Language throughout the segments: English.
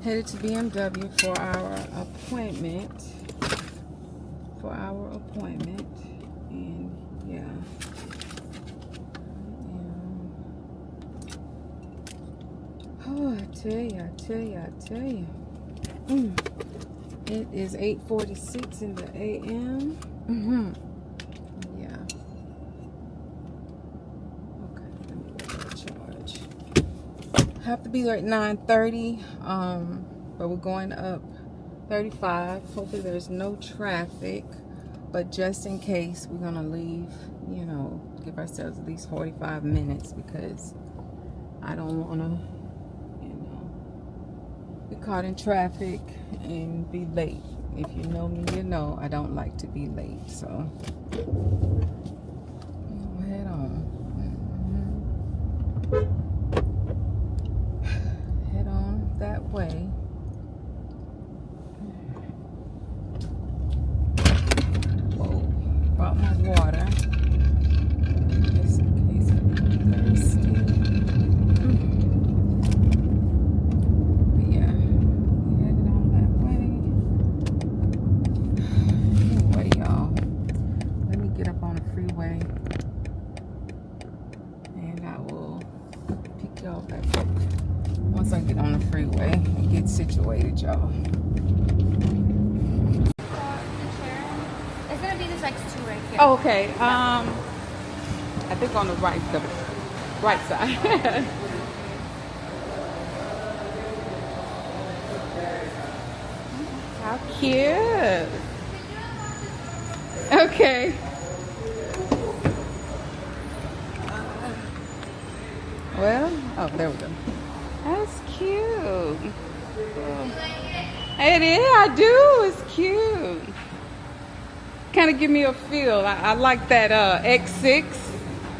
Headed to BMW for our appointment. And yeah. Oh, I tell you. It is 8:46 in the a.m. Yeah. Okay, let me get that charge. Have to be there at 9:30. But we're going up 35. Hopefully there's no traffic. But just in case, we're gonna leave, you know, give ourselves at least 45 minutes because I don't wanna, you know, be caught in traffic and be late. If you know me, you know I don't like to be late. So head on. Head on that way. Brought my water just in case I'm thirsty. But yeah, we headed on that way. Anyway, y'all, let me get up on the freeway and I will pick y'all back up once I get on the freeway and get situated, y'all. Oh, okay. I think on the right side. How cute. Okay. Well, oh, there we go. That's cute. It is. I do. It's cute. Kind of give me a feel. I like that X6.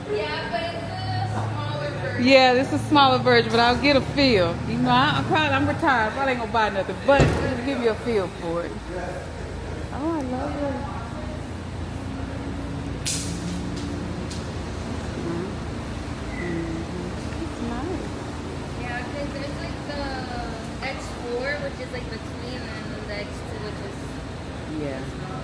Yeah, but it's a smaller version. Yeah, this is a smaller version, but I'll get a feel. You know, I'm retired. Probably ain't gonna buy nothing, but it'll give me a feel for it. Oh, I love it. It's nice. Yeah, because there's like the X4, which is like between, and then the X2, which is Yeah. small.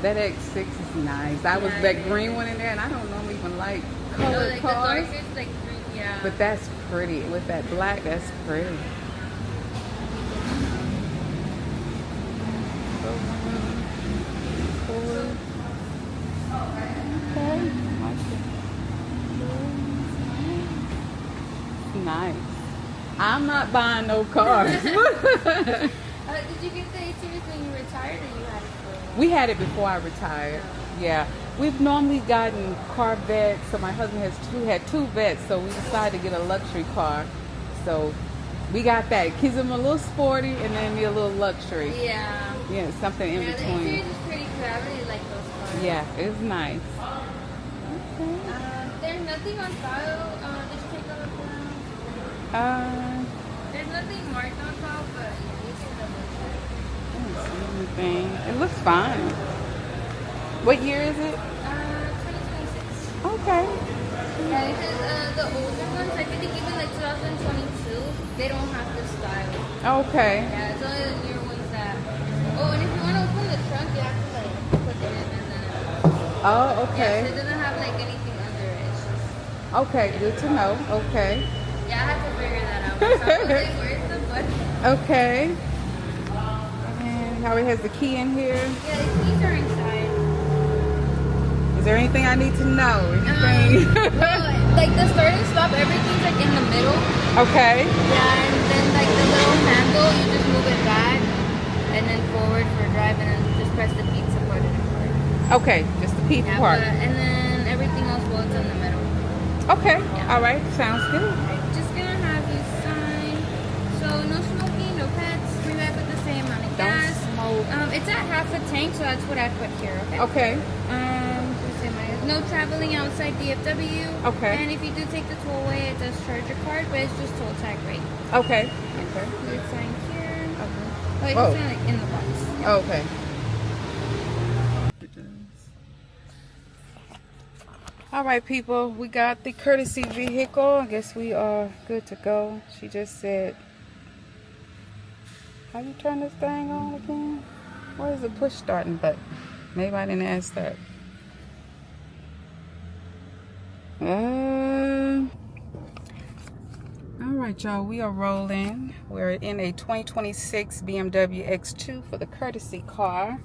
That X6 is nice. I was that green one in there, and I don't normally even like colored like cars. The darkest, like green, yeah. But that's pretty. With that black, that's pretty. Okay. Nice. I'm not buying no cars. Did you get the A-Series when you retired, or you had it for? We had it before I retired. Yeah. We've normally gotten Corvettes. So my husband had two vets, so we decided to get a luxury car. So we got that. It keeps them a little sporty and then be a little luxury. Yeah. Yeah, something in Yeah, between. the A-Series is pretty cool. I really like those cars. Yeah, it's nice. Okay. There's nothing on file. Did you take a look around? There's nothing marked on file, but yeah, you can double check. I don't see anything. It looks fine. What year is it? 2026. Okay. Yeah, because the older ones, like I think even like 2022, they don't have this style. Okay. Yeah, it's only the newer ones that. Oh, and if you want to open the trunk, you have to like put it in and then. Oh, okay. Yeah, so it doesn't have like anything under it. It's just. Okay, good to know. Okay. Yeah, I had to figure that out. So I was like, where's the button? Okay. And how it has the key in here. Yeah, the keys are inside. Is there anything I need to know? Anything? Well, like the start and stop, everything's like in the middle. Okay. Yeah, and then like the little handle, you just move it back and then forward for drive, and then just press the P to put it in park. Okay, just the P Yeah, part. and then everything else bolts in the middle. Okay. Yeah. All right. Sounds good. Just gonna have you sign. So no smoking, no pets. We have with the same amount of Don't gas. smoke. It's at half a tank, so that's what I put here. Okay. Okay. No traveling outside DFW. Okay. And if you do take the tollway, it does charge your card, but it's just toll tag rate. Okay. Okay. You would sign here. Okay. Oh, you Oh. can sign like in the box. Yeah. Okay. All right, people. We got the courtesy vehicle. I guess we are good to go. She just said How you turn this thing on again? Where is the push starting button? Maybe I didn't ask that. All right, y'all, we are rolling. We're in a 2026 BMW X2 for the courtesy car.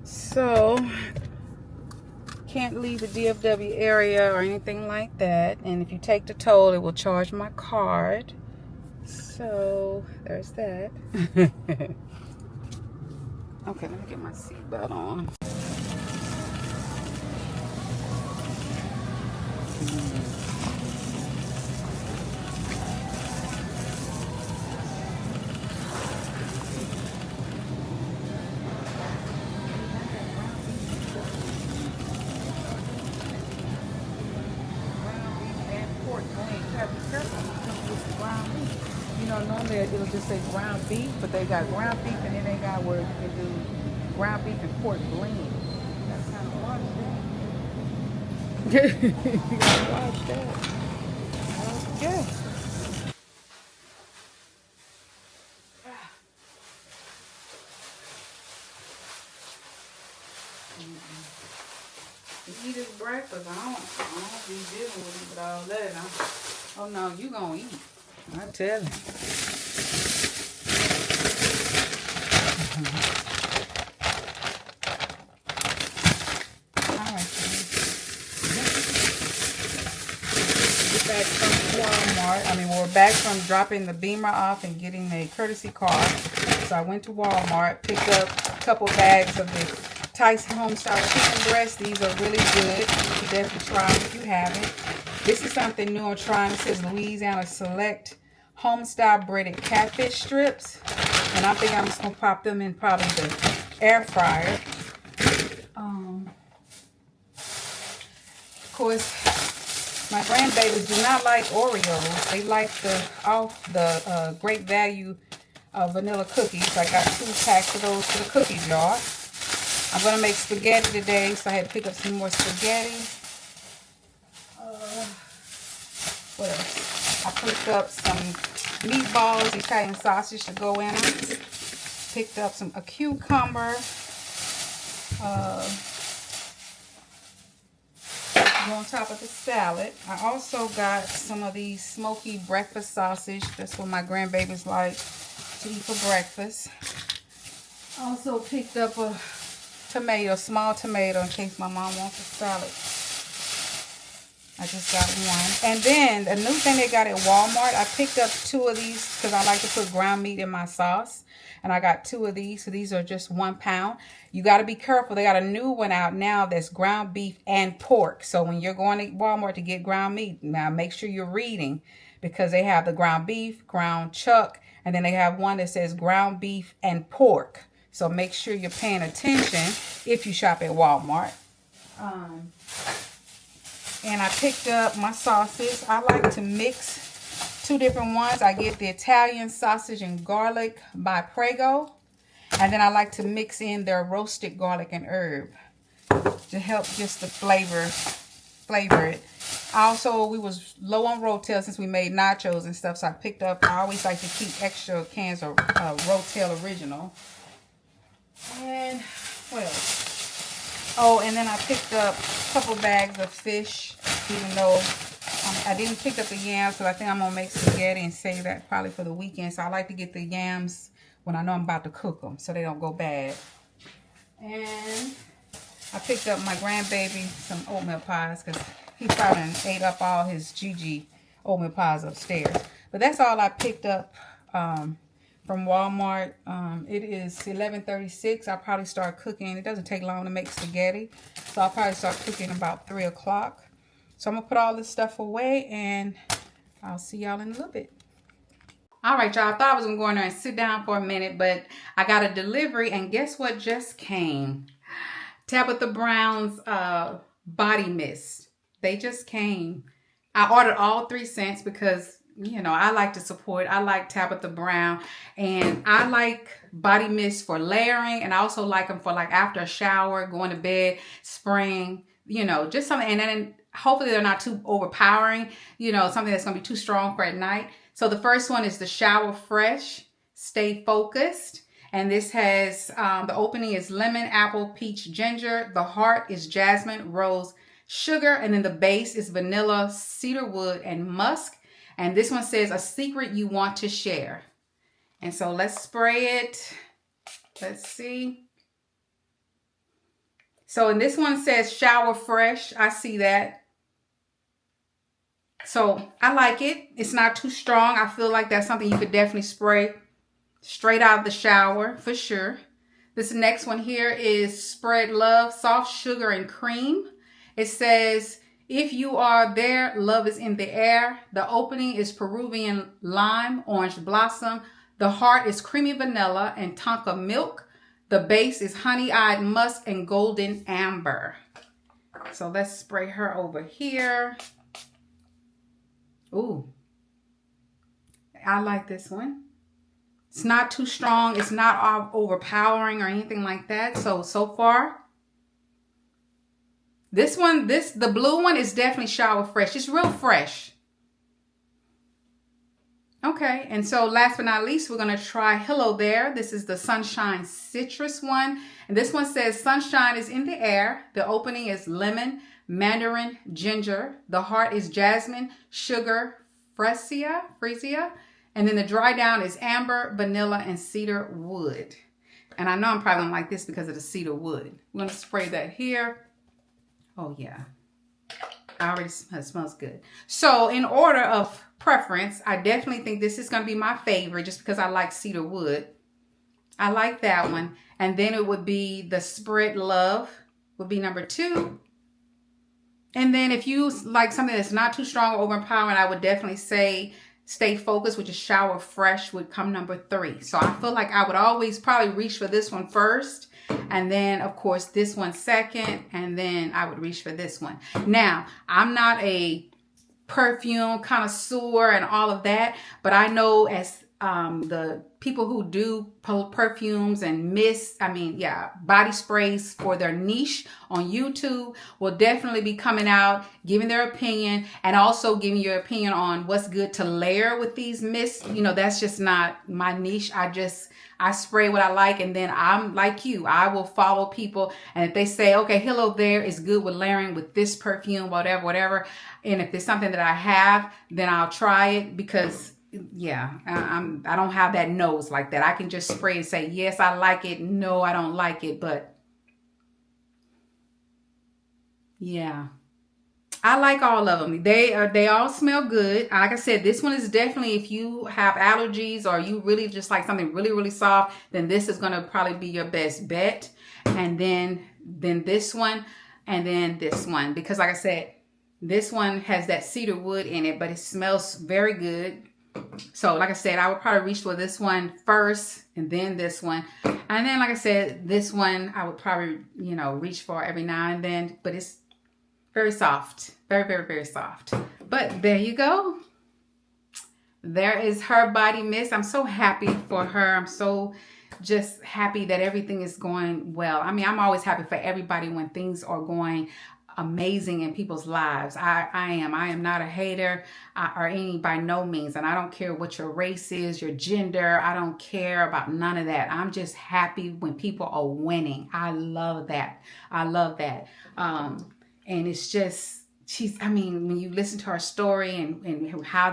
So, can't leave the DFW area or anything like that. And if you take the toll, it will charge my card. So, there's that. Okay, let me get my seatbelt on. You know, normally it'll just say ground beef, but they got ground beef and then they got where you can do ground beef and pork blend. That's kind of watch that. You gotta watch that. Okay. You eat his breakfast. I don't be dealing with it with all that. Oh no, you gonna eat. I tell you. Alright, we're back from Walmart. We're back from dropping the Beamer off and getting a courtesy car. So I went to Walmart, picked up a couple bags of the Tyson Homestyle chicken breast. These are really good. You should definitely try them if you haven't. This is something new I'm trying. It says Louisiana Select Homestyle breaded catfish strips. And I think I'm just going to pop them in probably the air fryer. Of course, my grandbabies do not like Oreos. They like the Great Value vanilla cookies. I got 2 packs of those to the cookie jar. I'm going to make spaghetti today, so I had to pick up some more spaghetti. What else? I picked up some meatballs, Italian sausage to go in them. Picked up a cucumber. Go on top of the salad. I also got some of these smoky breakfast sausage. That's what my grandbabies like to eat for breakfast. Also picked up a tomato, small tomato, in case my mom wants a salad. I just got one. And then the new thing they got at Walmart, I picked up 2 of these because I like to put ground meat in my sauce. And I got 2 of these. So these are just 1 pound. You got to be careful. They got a new one out now that's ground beef and pork. So when you're going to Walmart to get ground meat, now make sure you're reading, because they have the ground beef, ground chuck, and then they have one that says ground beef and pork. So make sure you're paying attention if you shop at Walmart. And I picked up my sauces. I like to mix 2 different ones. I get the Italian sausage and garlic by Prego. And then I like to mix in their roasted garlic and herb to help just the flavor it. Also, we was low on Rotel since we made nachos and stuff. So I picked up, I always like to keep extra cans of Rotel Original. And what else? Oh, and then I picked up a couple bags of fish, even though I didn't pick up the yams, so I think I'm going to make spaghetti and save that probably for the weekend. So I like to get the yams when I know I'm about to cook them so they don't go bad. And I picked up my grandbaby some oatmeal pies because he probably ate up all his Gigi oatmeal pies upstairs. But that's all I picked up from Walmart. It is 11:36. I'll probably start cooking. It doesn't take long to make spaghetti, so I'll probably start cooking about 3 o'clock. So I'm gonna put all this stuff away and I'll see y'all in a little bit. All right, y'all, I thought I was gonna go in there and sit down for a minute, but I got a delivery, and guess what just came? Tabitha Brown's body mist. They just came. I ordered all 3 cents because, you know, I like to support. I like Tabitha Brown, and I like body mist for layering, and I also like them for like after a shower, going to bed, spraying, you know, just something. And then hopefully they're not too overpowering, you know, something that's going to be too strong for at night. So the first one is the Shower Fresh. Stay Focused. And this has, the opening is lemon, apple, peach, ginger. The heart is jasmine, rose, sugar. And then the base is vanilla, cedarwood, and musk. And this one says, a secret you want to share. And so let's spray it. Let's see. So, and this one says shower fresh. I see that. So I like it. It's not too strong. I feel like that's something you could definitely spray straight out of the shower for sure. This next one here is Spread Love, Soft Sugar and Cream. It says, if you are there, love is in the air. The opening is Peruvian lime, orange blossom. The heart is creamy vanilla and tonka milk. The base is honey-eyed musk and golden amber. So let's spray her over here. Ooh, I like this one. It's not too strong. It's not overpowering or anything like that. So far, this one, the blue one is definitely shower fresh. It's real fresh. Okay, and so last but not least, we're going to try Hello There. This is the Sunshine Citrus one. And this one says, sunshine is in the air. The opening is lemon, mandarin, ginger. The heart is jasmine, sugar, freesia. And then the dry down is amber, vanilla, and cedar wood. And I know I'm probably going to like this because of the cedar wood. I'm going to spray that here. Oh, yeah. I already smell, it smells good. So in order of preference, I definitely think this is going to be my favorite just because I like cedar wood. I like that one. And then it would be the Spread Love would be number 2. And then if you like something that's not too strong or overpowering, I would definitely say Stay Focused, which is Shower Fresh, would come number 3. So I feel like I would always probably reach for this one first. And then, of course, this one second. And then I would reach for this one. Now, I'm not a perfume connoisseur and all of that. But I know as the people who do perfumes and body sprays for their niche on YouTube will definitely be coming out, giving their opinion, and also giving your opinion on what's good to layer with these mists. You know, that's just not my niche. I spray what I like, and then I'm like you. I will follow people, and if they say, okay, Hello There is good with layering with this perfume, whatever. And if there's something that I have, then I'll try it because I don't have that nose like that. I can just spray and say, yes, I like it. No, I don't like it. But yeah, I like all of them. They all smell good. Like I said, this one is definitely, if you have allergies or you really just like something really, really soft, then this is going to probably be your best bet. And then this one, and then this one, because like I said, this one has that cedar wood in it, but it smells very good. So like I said, I would probably reach for this one first and then this one. And then like I said, this one I would probably, reach for every now and then, but it's very soft. Very, very, very soft. But there you go. There is her body mist. I'm so happy for her. I'm so just happy that everything is going well. I mean, I'm always happy for everybody when things are going amazing in people's lives. I am not a hater or any by no means. And I don't care what your race is, your gender. I don't care about none of that. I'm just happy when people are winning. I love that. And it's just, when you listen to her story and how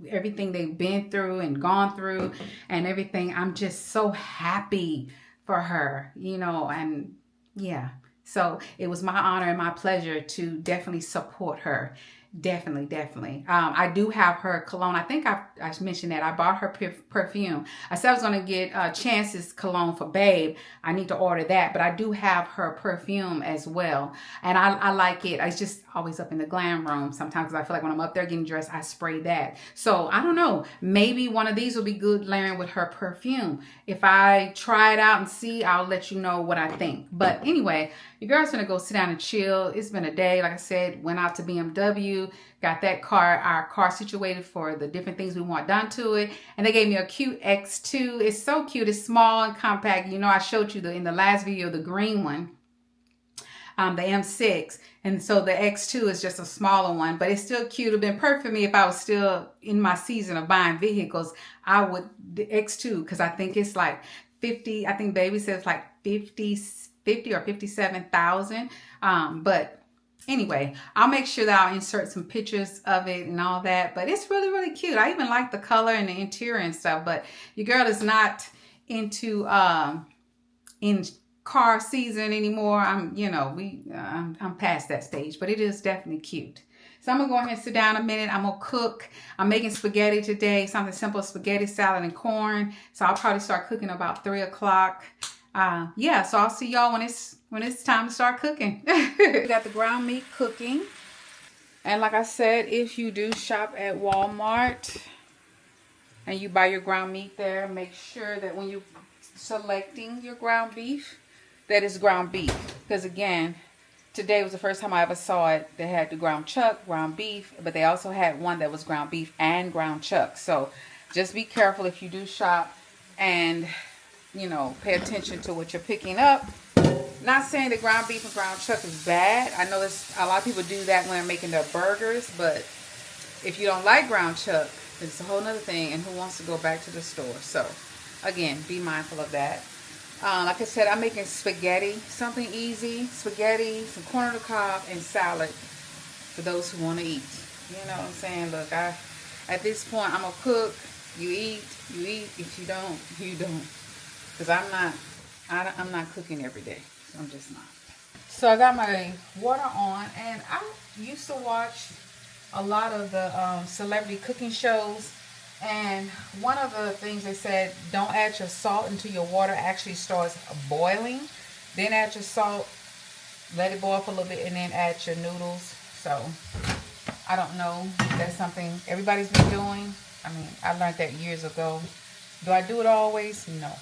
everything they've been through and gone through and everything, I'm just so happy for her, and yeah. So it was my honor and my pleasure to definitely support her. Definitely. I do have her cologne. I think I mentioned that. I bought her perfume. I said I was going to get Chance's cologne for Babe. I need to order that. But I do have her perfume as well. And I like it. It's just always up in the glam room sometimes because I feel like when I'm up there getting dressed, I spray that. So I don't know. Maybe one of these will be good layering with her perfume. If I try it out and see, I'll let you know what I think. But anyway, your girl's going to go sit down and chill. It's been a day. Like I said, went out to BMW. Got our car situated for the different things we want done to it. And they gave me a cute X2. It's so cute. It's small and compact. I showed you in the last video, the green one. the M6. And so the X2 is just a smaller one, but it's still cute. It would have been perfect for me if I was still in my season of buying vehicles. I would, the X2, because I think it's like 50, I think baby says like 50 or 57,000. But anyway, I'll make sure that I'll insert some pictures of it and all that. But it's really, really cute. I even like the color and the interior and stuff. But your girl is not into in car season anymore. I'm past that stage, but it is definitely cute. So I'm gonna go ahead and sit down a minute. I'm gonna cook. I'm making spaghetti today, something simple, spaghetti, salad, and corn. So I'll probably start cooking about 3 o'clock. Yeah, so I'll see y'all when it's time to start cooking. We got the ground meat cooking. And like I said, if you do shop at Walmart and you buy your ground meat there, make sure that when you're selecting your ground beef, that it's ground beef. Because again, today was the first time I ever saw it. They had the ground chuck, ground beef, but they also had one that was ground beef and ground chuck. So just be careful if you do shop and, you know, pay attention to what you're picking up. Not saying that ground beef and ground chuck is bad. I know a lot of people do that when they're making their burgers, but if you don't like ground chuck, it's a whole nother thing, and who wants to go back to the store? So again, be mindful of that. Like I said, I'm making spaghetti, something easy. Spaghetti, some corn on the cob, and salad for those who want to eat. You know what I'm saying? Look, at this point, I'm going to cook. You eat. If you don't, you don't. Because I'm not cooking every day. So I'm just not. So I got my water on, and I used to watch a lot of the celebrity cooking shows. And one of the things they said, don't add your salt until your water actually starts boiling. Then add your salt, let it boil for a little bit, and then add your noodles. So, I don't know if that's something everybody's been doing. I mean, I learned that years ago. Do I do it always? No.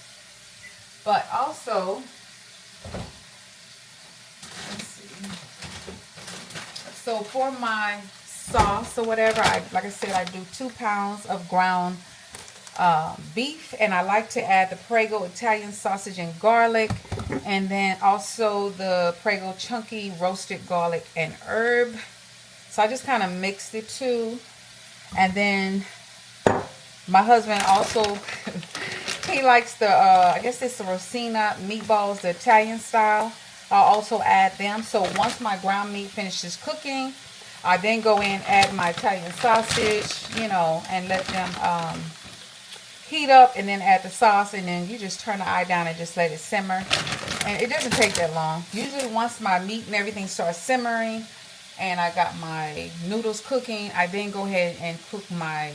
But also, let's see. So for my sauce or whatever, like I said, I do 2 pounds of ground beef, and I like to add the Prego Italian sausage and garlic, and then also the Prego chunky roasted garlic and herb. So I just kind of mix the two, and then my husband also he likes the I guess it's the Rosina meatballs, the Italian style. I'll also add them. So once my ground meat finishes cooking, I then go in, add my Italian sausage, you know, and let them heat up, and then add the sauce, and then you just turn the eye down and just let it simmer. And it doesn't take that long. Usually once my meat and everything starts simmering and I got my noodles cooking, I then go ahead and cook my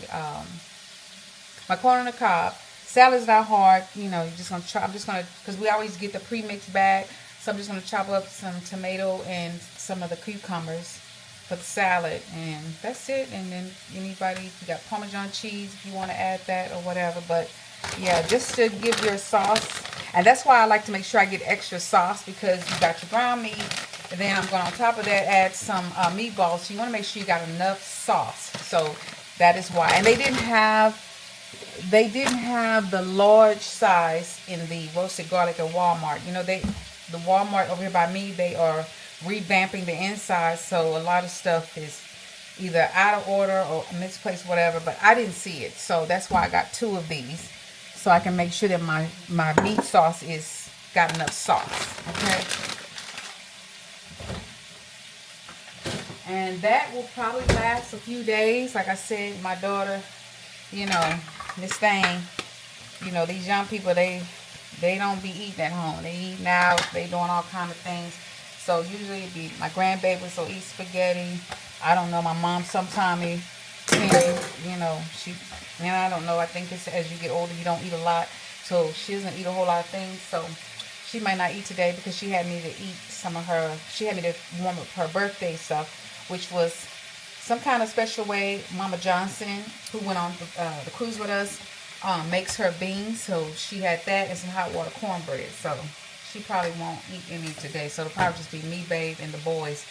my corn on the cob. Salad's not hard, you know, you're just going to chop. I'm just going to, because we always get the pre-mixed bag, so I'm just going to chop up some tomato and some of the cucumbers for the salad, and that's it. And then anybody, if you got Parmesan cheese, if you want to add that or whatever. But yeah, just to give your sauce, and that's why I like to make sure I get extra sauce, because you got your ground meat, and then I'm going on top of that add some meatballs. So you want to make sure you got enough sauce. So that is why. And they didn't have the large size in the roasted garlic at Walmart. You know, the Walmart over here by me, they are revamping the inside, so a lot of stuff is either out of order or misplaced, whatever, but I didn't see it, so that's why I got 2 of these, so I can make sure that my meat sauce is got enough sauce. Okay, and that will probably last a few days. Like I said, my daughter, you know, this thing, you know, these young people, they don't be eating at home. They eating out, they doing all kind of things. So usually it'd be my grandbabies will eat spaghetti. I don't know, my mom sometimes, you know, I don't know, I think it's as you get older, you don't eat a lot. So she doesn't eat a whole lot of things. So she might not eat today because she had me to eat she had me to warm up her birthday stuff, which was some kind of special way. Mama Johnson, who went on the cruise with us, makes her beans. So she had that and some hot water cornbread. So she probably won't eat any today. So it'll probably just be me, babe, and the boys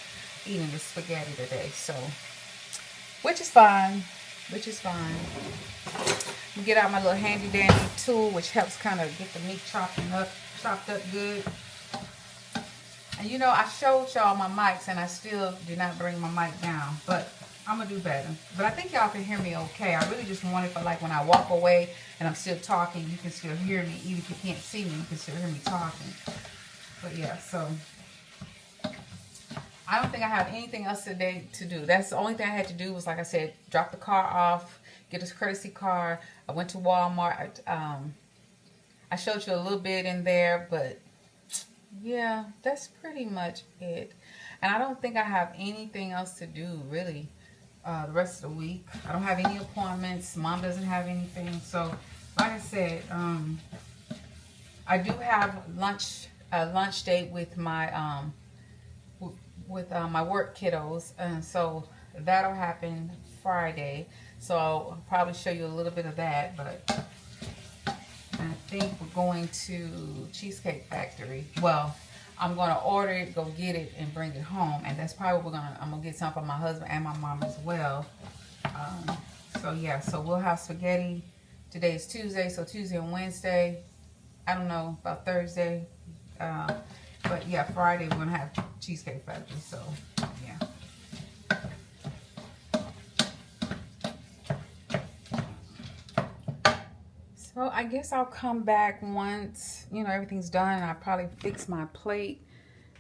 eating the spaghetti today. So, which is fine. I'm get out my little handy dandy tool, which helps kind of get the meat chopped up good. And you know, I showed y'all my mics and I still did not bring my mic down, but I'm gonna do better. But I think y'all can hear me okay. I really just want it for like when I walk away and I'm still talking, you can still hear me. Even if you can't see me, you can still hear me talking. But yeah, so I don't think I have anything else today to do. That's the only thing I had to do was, like I said, drop the car off, get this courtesy car. I went to Walmart. I showed you a little bit in there, but yeah, that's pretty much it. And I don't think I have anything else to do, really, the rest of the week. I don't have any appointments. Mom doesn't have anything. So, like I said, I do have a lunch date with my my work kiddos, and so that'll happen Friday. So I'll probably show you a little bit of that, but I think we're going to Cheesecake Factory. Well, I'm going to order it, go get it, and bring it home. And that's probably what I'm going to get some for my husband and my mom as well. So yeah, so we'll have spaghetti. Today is Tuesday, so Tuesday and Wednesday. I don't know about Thursday. But yeah, Friday we're going to have Cheesecake Factory. So yeah. So I guess I'll come back once, you know, everything's done, and I'll probably fix my plate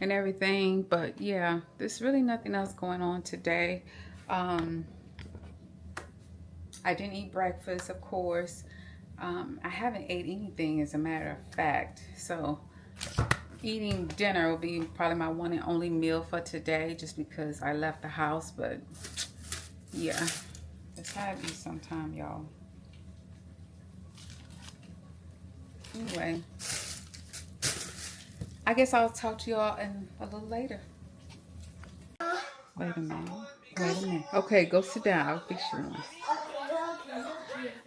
and everything. But yeah, there's really nothing else going on today. I didn't eat breakfast, of course. I haven't ate anything, as a matter of fact. So eating dinner will be probably my one and only meal for today, just because I left the house. But yeah, that's how it be sometime, y'all. Anyway, I guess I'll talk to y'all in a little later. Wait a minute. Wait a minute. Okay, go sit down. I'll fix you one.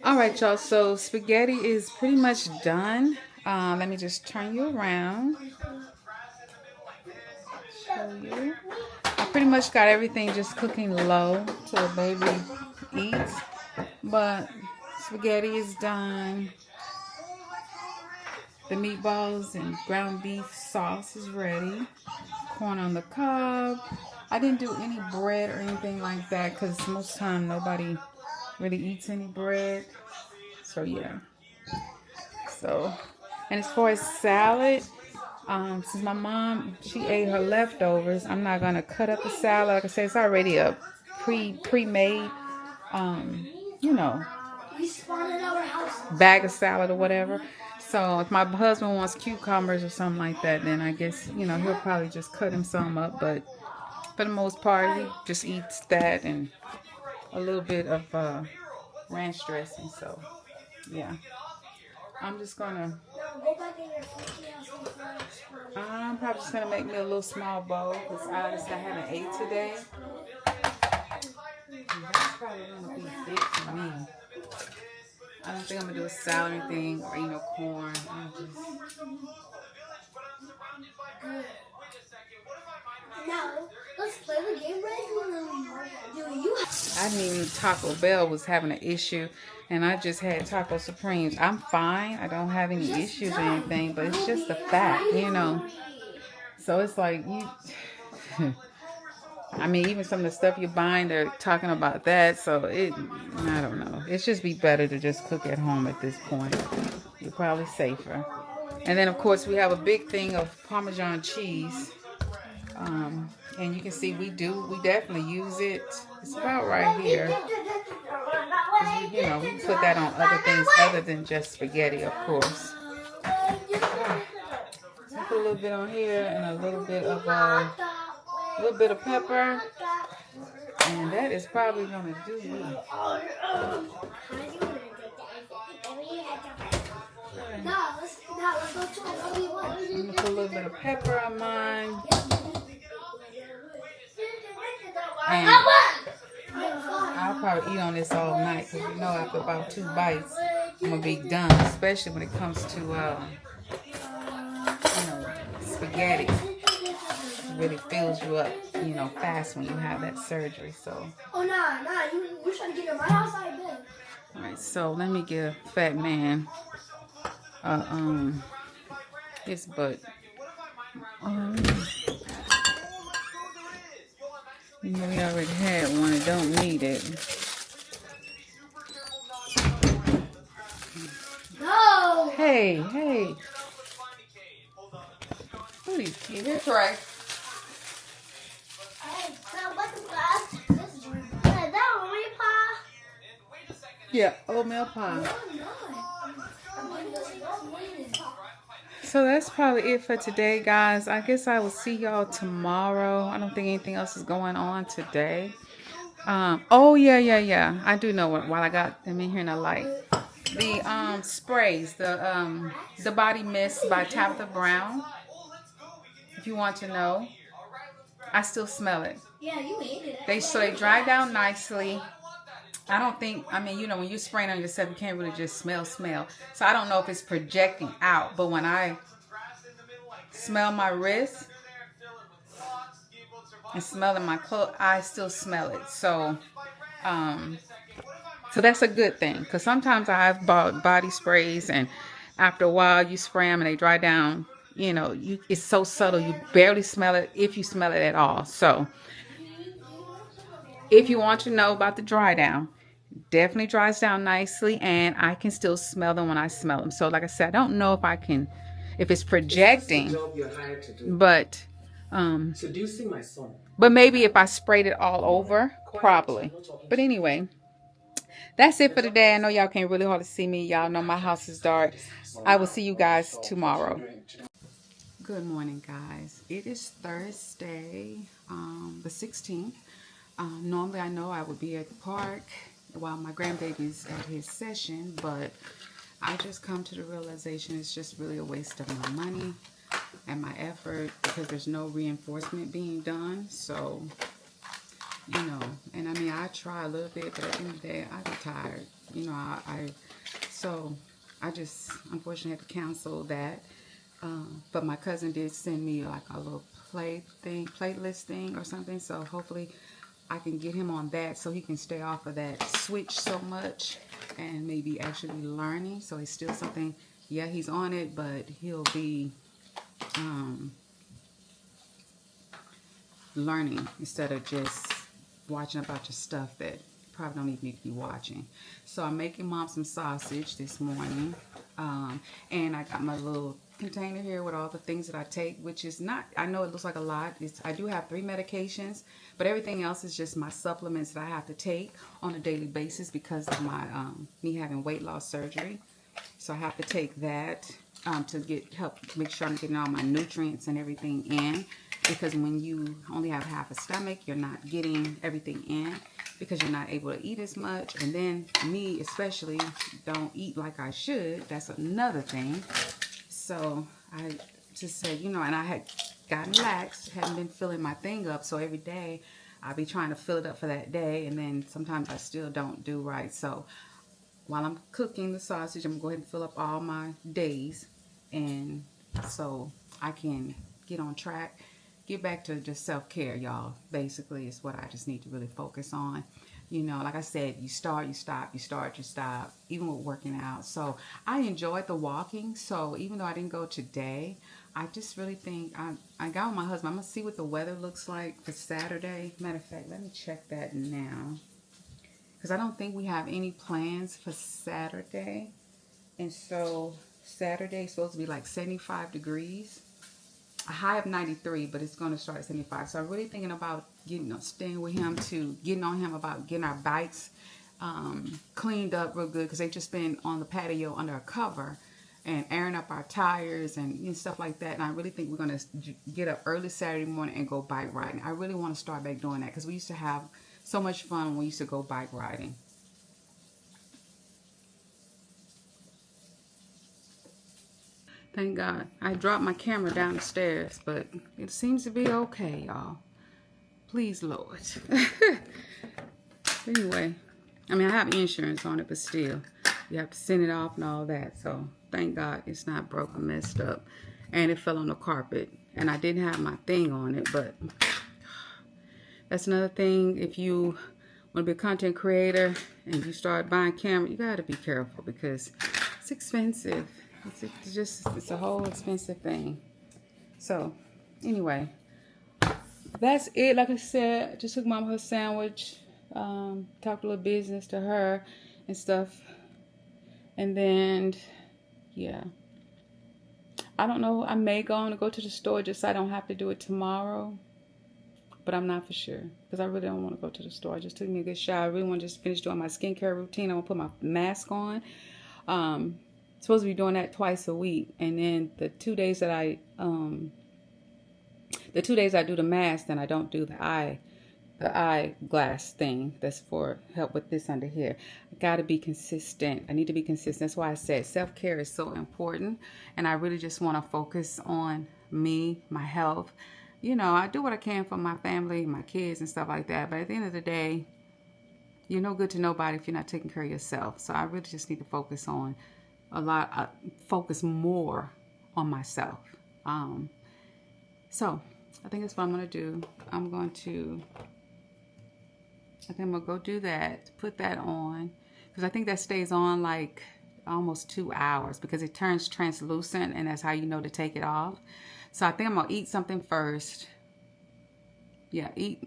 All right, y'all. So spaghetti is pretty much done. Let me just turn you around. Show you. I pretty much got everything just cooking low till the baby eats. But spaghetti is done. The meatballs and ground beef sauce is ready. Corn on the cob. I didn't do any bread or anything like that because most of the time nobody really eats any bread. So yeah. So, and as far as salad, since my mom, she ate her leftovers, I'm not gonna cut up the salad. Like I said, it's already a pre-made, you know, bag of salad or whatever. So if my husband wants cucumbers or something like that, then I guess, you know, he'll probably just cut him some up. But for the most part, he just eats that and a little bit of ranch dressing. So yeah, I'm just gonna, I'm probably just gonna make me a little small bowl because obviously I haven't ate today. And that's probably gonna be big for me. I don't think I'm gonna do a salad or anything, or, you know, corn. Now, let's play the game, I didn't even, Taco Bell was having an issue, and I just had Taco Supremes. I'm fine. I don't have any issues or anything, but it's just a fact, you know. So it's like, you, I mean, even some of the stuff you're buying, they're talking about that. So I don't know. It's just be better to just cook at home at this point. You're probably safer. And then, of course, we have a big thing of Parmesan cheese. And you can see we definitely use it. It's about right here. You know, we put that on other things other than just spaghetti, of course. So put a little bit on here and a little bit of pepper. And that is probably gonna do me. I'm gonna put a little bit of pepper on mine. And I'll probably eat on this all night because you know after about 2 bites I'm gonna be done, especially when it comes to you know, spaghetti. It really fills you up, you know, fast when you have that surgery. So you trying to get in my house? I did. all right, so let me give Fat Man his butt. We already had one. It don't need it. No! Hey. What are you kidding? That's right. Hey, so what the fuck? This is that oatmeal pie? Yeah, oatmeal pie. No, I'm not. So that's probably it for today, guys. I guess I will see y'all tomorrow. I don't think anything else is going on today. Oh yeah. I do know what. While I got them in here in the light, the sprays, the body mist by Tabitha Brown. If you want to know, I still smell it. Yeah, you ate it. They dry down nicely. I don't think, I mean, you know, when you're spraying on yourself, you can't really just smell. So I don't know if it's projecting out, but when I smell my wrist and smell in my clothes, I still smell it. So that's a good thing, because sometimes I've bought body sprays and after a while you spray them and they dry down, you know, it's so subtle you barely smell it, if you smell it at all. So if you want to know about the dry down, definitely dries down nicely, and I can still smell them when I smell them. So like I said, I don't know if it's projecting, but seducing my son. But maybe if I sprayed it all over, probably. But anyway, that's it for today. I know y'all can't really hardly see me. Y'all know my house is dark. I will see you guys tomorrow. Good morning, guys. It is Thursday, the 16th. Normally, I know I would be at the park while my grandbaby's at his session, but I just come to the realization it's just really a waste of my money and my effort, because there's no reinforcement being done. So, you know, and I mean, I try a little bit, but at the end of the day, I get tired. You know, so I just unfortunately had to cancel that. But my cousin did send me like a little platelist thing or something. So hopefully I can get him on that so he can stay off of that switch so much and maybe actually learning. So it's still something, yeah, he's on it, but he'll be learning instead of just watching about your stuff that probably don't even need to be watching. So I'm making Mom some sausage this morning, and I got my little container here with all the things that I take, which is not, I know it looks like a lot. I do have 3 medications, but everything else is just my supplements that I have to take on a daily basis because of my me having weight loss surgery. So I have to take that to help make sure I'm getting all my nutrients and everything in, because when you only have half a stomach, you're not getting everything in because you're not able to eat as much. And then me especially don't eat like I should. That's another thing. So I just said, you know, and I had gotten lax, hadn't been filling my thing up. So every day I'll be trying to fill it up for that day, and then sometimes I still don't do right. So while I'm cooking the sausage, I'm going to go ahead and fill up all my days, and so I can get on track, get back to just self-care, y'all. Basically, is what I just need to really focus on. You know, like I said, you start, you stop, you start, you stop, even with working out. So I enjoyed the walking. So even though I didn't go today, I just really think I got with my husband. I'm going to see what the weather looks like for Saturday. Matter of fact, let me check that now, because I don't think we have any plans for Saturday. And so Saturday is supposed to be like 75 degrees. A high of 93, but it's going to start at 75. So I'm really thinking about staying with him, to getting on him about getting our bikes cleaned up real good, because they've just been on the patio under a cover and airing up our tires and stuff like that. And I really think we're going to get up early Saturday morning and go bike riding. I really want to start back doing that, because we used to have so much fun when we used to go bike riding. Thank God. I dropped my camera down the stairs, but it seems to be okay, y'all. Please, Lord. Anyway, I mean, I have insurance on it, but still, you have to send it off and all that. So thank God it's not broken, messed up. And it fell on the carpet. And I didn't have my thing on it, but that's another thing. If you want to be a content creator and you start buying camera, you got to be careful, because it's expensive. It's a whole expensive thing. So anyway, that's it. Like I said, I just took Mom her sandwich, talked a little business to her and stuff. And then, yeah. I don't know. I may go to the store just so I don't have to do it tomorrow. But I'm not for sure because I really don't want to go to the store. I just took me a good shower. I really want to just finish doing my skincare routine. I want to put my mask on. Supposed to be doing that twice a week. And then the 2 days that I do the mask, then I don't do the eyeglass thing. That's for help with this under here. I got to be consistent. I need to be consistent. That's why I said self-care is so important. And I really just want to focus on me, my health. You know, I do what I can for my family, my kids and stuff like that. But at the end of the day, you're no good to nobody if you're not taking care of yourself. So I really just need to focus on focus more on myself. So I think that's what I'm going to do. I think I'm going to go do that, put that on. Because I think that stays on like almost 2 hours because it turns translucent and that's how you know to take it off. So I think I'm going to eat something first. Yeah, eat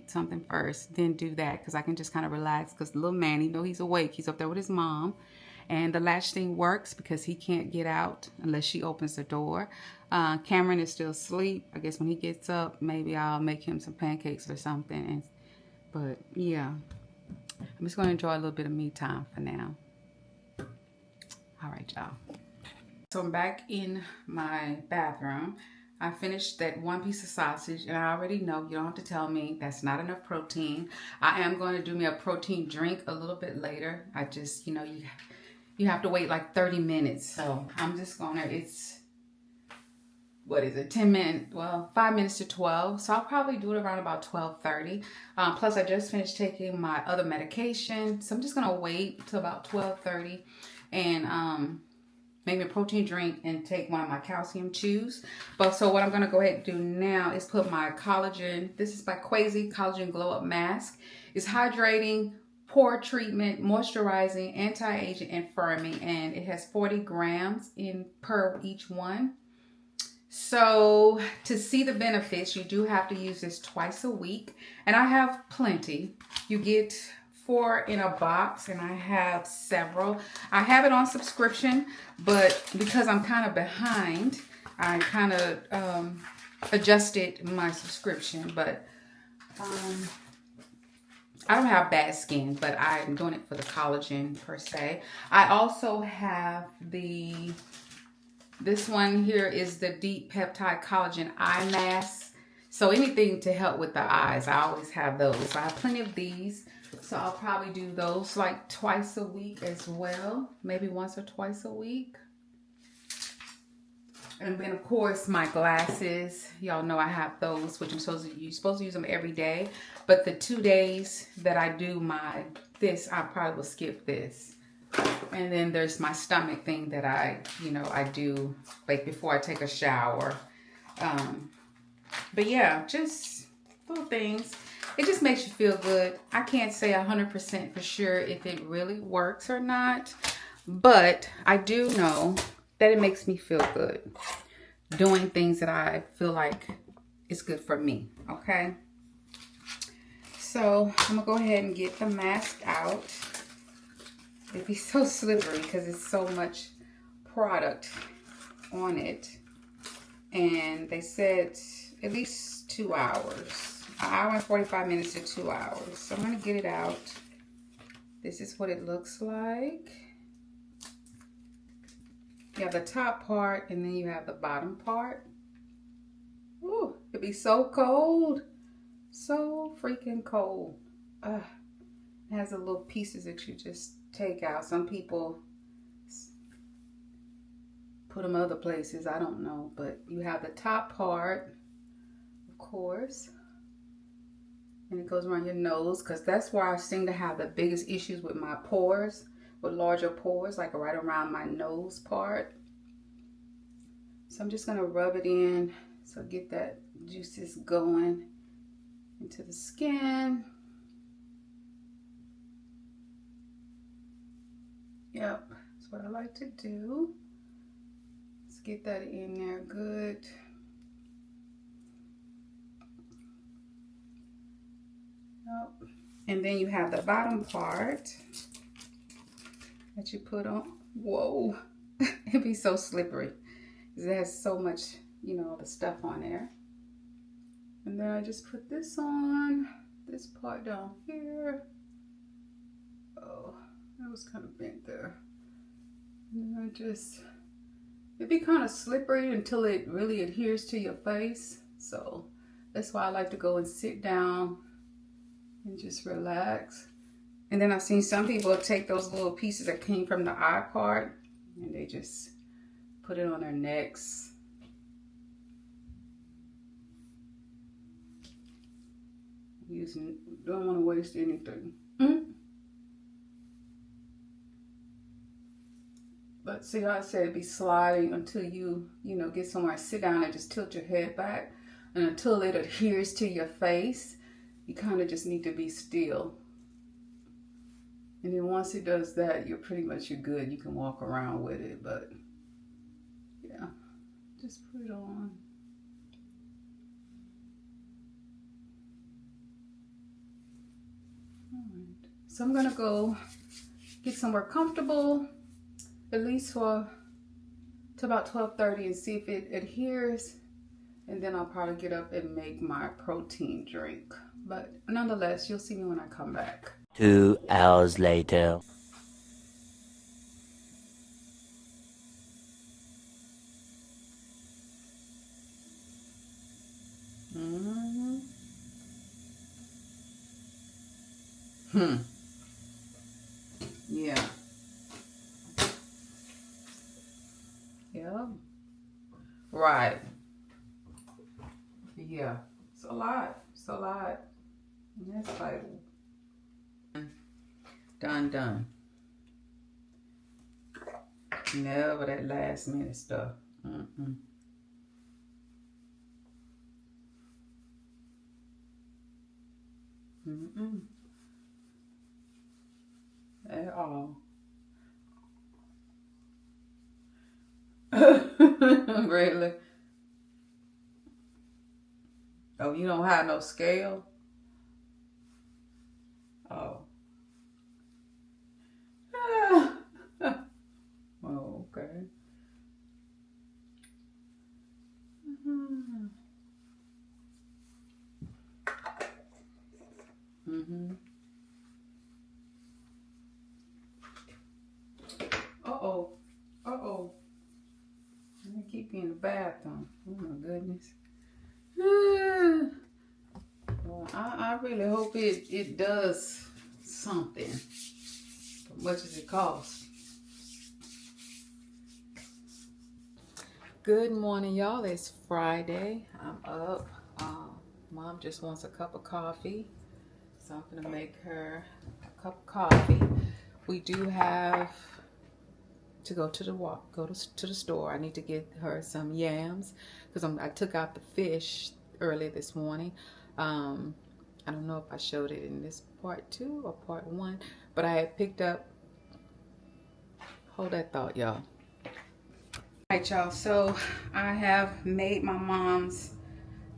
something first, then do that because I can just kind of relax because the little man, even though he's awake, he's up there with his mom. And the latch thing works because he can't get out unless she opens the door. Cameron is still asleep. I guess when he gets up, maybe I'll make him some pancakes or something. But yeah, I'm just going to enjoy a little bit of me time for now. All right, y'all. So I'm back in my bathroom. I finished that one piece of sausage and I already know, you don't have to tell me, that's not enough protein. I am going to do me a protein drink a little bit later. I just, you know, you have to wait like 30 minutes. So I'm just going to, it's, what is it, 10 minutes, well, 5 minutes to 12. So I'll probably do it around about 12:30. Plus I just finished taking my other medication. So I'm just going to wait till about 12:30 and make me a protein drink and take one of my calcium chews. But so what I'm going to go ahead and do now is put my collagen. This is by Kammyismymotivation Collagen Glow Up Mask. It's hydrating, pore treatment, moisturizing, anti-aging, and firming. And it has 40 grams per each one. So to see the benefits, you do have to use this twice a week. And I have plenty. You get 4 in a box and I have several. I have it on subscription, but because I'm kind of behind, I kind of adjusted my subscription. But I don't have bad skin, but I'm doing it for the collagen per se. I also have this one here is the Deep Peptide Collagen Eye Mask. So anything to help with the eyes, I always have those. I have plenty of these. So I'll probably do those like twice a week as well. Maybe once or twice a week. And then of course my glasses. Y'all know I have those, which you're supposed to use them every day. But the 2 days that I do this, I probably will skip this. And then there's my stomach thing that I do like before I take a shower. But yeah, just little things. It just makes you feel good. I can't say 100% for sure if it really works or not, but I do know that it makes me feel good doing things that I feel like is good for me, okay? So I'm gonna go ahead and get the mask out. It'd be so slippery because it's so much product on it. And they said at least 2 hours. An hour and 45 minutes to 2 hours. So I'm going to get it out. This is what it looks like. You have the top part and then you have the bottom part. Ooh, it'd be so cold. So freaking cold. It has the little pieces that you just take out. Some people put them other places. I don't know. But you have the top part, of course. And it goes around your nose because that's where I seem to have the biggest issues with my pores, with larger pores, like right around my nose part. So I'm just going to rub it in so get that juices going into the skin. Yep, that's what I like to do. Let's get that in there good. And then you have the bottom part that you put on. Whoa, it'd be so slippery. It has so much, you know, the stuff on there. And then I just put this on, this part down here. Oh, that was kind of bent there. And then I just, it'd be kind of slippery until it really adheres to your face. So that's why I like to go and sit down and just relax. And then I've seen some people take those little pieces that came from the eye part and they just put it on their necks. Don't want to waste anything. But see how I said be sliding until you know, get somewhere, sit down and just tilt your head back. And until it adheres to your face, you kind of just need to be still. And then once it does that, you're good. You can walk around with it, but yeah, just put it on. All right. So I'm gonna go get somewhere comfortable, at least to about 12:30, and see if it adheres. And then I'll probably get up and make my protein drink. But nonetheless, you'll see me when I come back. 2 hours later. Yeah. Yeah. Right. Yeah. It's a lot. It's a lot. And that's like done. Never that last minute stuff. At all. Really? Oh, you don't have no scale? Oh. Oh, okay. Uh-oh. I'm gonna keep you in the bathroom. Oh my goodness. Well, I really hope it does something. How much does it cost? Good morning, y'all. It's Friday. I'm up. Mom just wants a cup of coffee, so I'm gonna make her a cup of coffee. We do have to go to the store. I need to get her some yams because I took out the fish early this morning. I don't know if I showed it in this part 2 or part 1, but I had picked up. Hold that thought, y'all. Alright, y'all, so I have made my mom's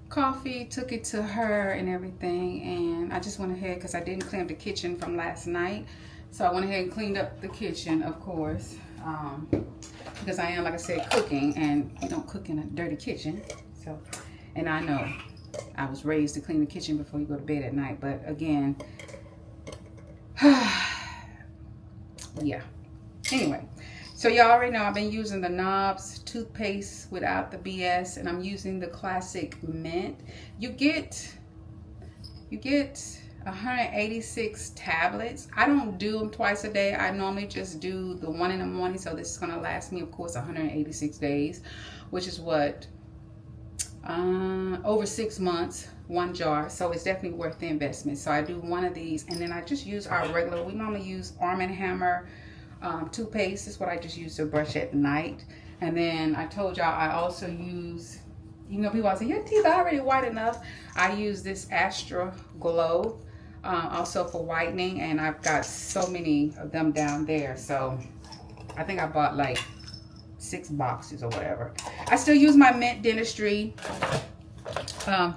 coffee, took it to her and everything, and I just went ahead because I didn't clean up the kitchen from last night, so I went ahead and cleaned up the kitchen, of course, because I am, like I said, cooking, and you don't cook in a dirty kitchen. So, and I know I was raised to clean the kitchen before you go to bed at night, but again, yeah. Anyway, so y'all already know I've been using the Knobs toothpaste without the BS, and I'm using the classic mint. You get 186 tablets. I don't do them twice a day. I normally just do the one in the morning, so this is gonna last me, of course, 186 days, which is what, over 6 months, 1 jar. So it's definitely worth the investment. So I do one of these, and then I just use our regular, we normally use Arm & Hammer toothpaste. This is what I just use to brush at night. And then I told y'all I also use, you know, people always say your teeth are already white enough. I use this Astra Glow also for whitening, and I've got so many of them down there. So I think I bought like 6 boxes or whatever. I still use my mint dentistry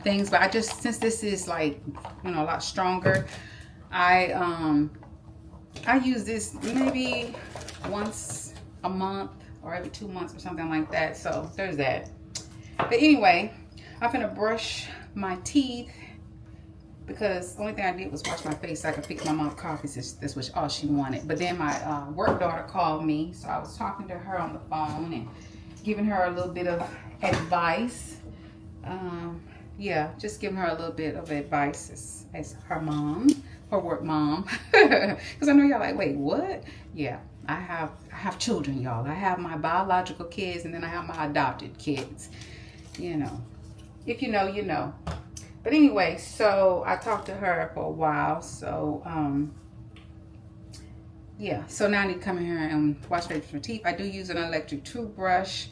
things, but I just, since this is like, you know, a lot stronger, I use this maybe once a month or every 2 months or something like that. So there's that. But anyway, I'm gonna brush my teeth because the only thing I did was wash my face so I could fix my mom's coffee. This was all she wanted. But then my work daughter called me, so I was talking to her on the phone and giving her a little bit of advice. Yeah, just giving her a little bit of advice as her mom, her work mom. Because I know y'all like, wait, what? Yeah, I have children, y'all. I have my biological kids, and then I have my adopted kids. You know, if you know, you know. But anyway, so I talked to her for a while. So yeah, so now I need to come in here and wash my teeth. I do use an electric toothbrush.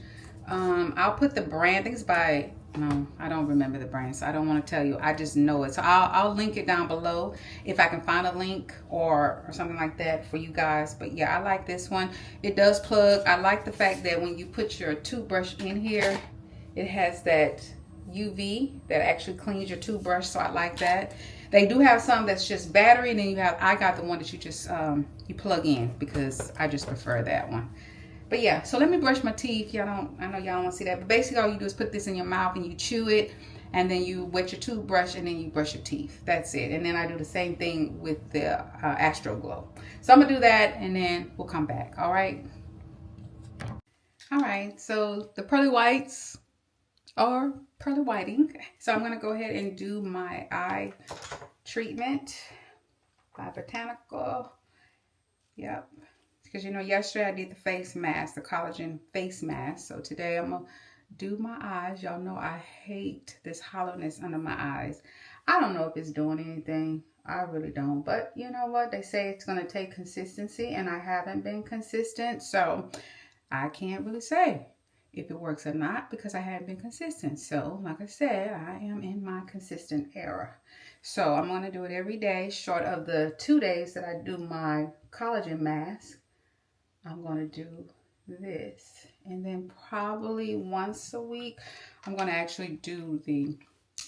I'll put the brand. I think it's by, no, I don't remember the brand, so I don't want to tell you. I just know it. So I'll link it down below if I can find a link or something like that for you guys. But yeah, I like this one. It does plug. I like the fact that when you put your toothbrush in here, it has that UV that actually cleans your toothbrush. So I like that. They do have some that's just battery, and then you have, I got the one that you just you plug in because I just prefer that one. But yeah, so let me brush my teeth. I know y'all don't want to see that, but basically all you do is put this in your mouth and you chew it, and then you wet your toothbrush, and then you brush your teeth. That's it. And then I do the same thing with the Astro Glow. So I'm gonna do that, and then we'll come back. All right. All right. So the pearly whites are pearly whiting. So I'm gonna go ahead and do my eye treatment by Botanical. Yep. Because you know, yesterday I did the face mask, the collagen face mask. So today I'm gonna do my eyes. Y'all know I hate this hollowness under my eyes. I don't know if it's doing anything. I really don't. But you know what? They say it's gonna take consistency, and I haven't been consistent. So I can't really say if it works or not because I haven't been consistent. So like I said, I am in my consistent era. So I'm gonna do it every day, short of the 2 days that I do my collagen mask. I'm going to do this, and then probably once a week I'm going to actually do the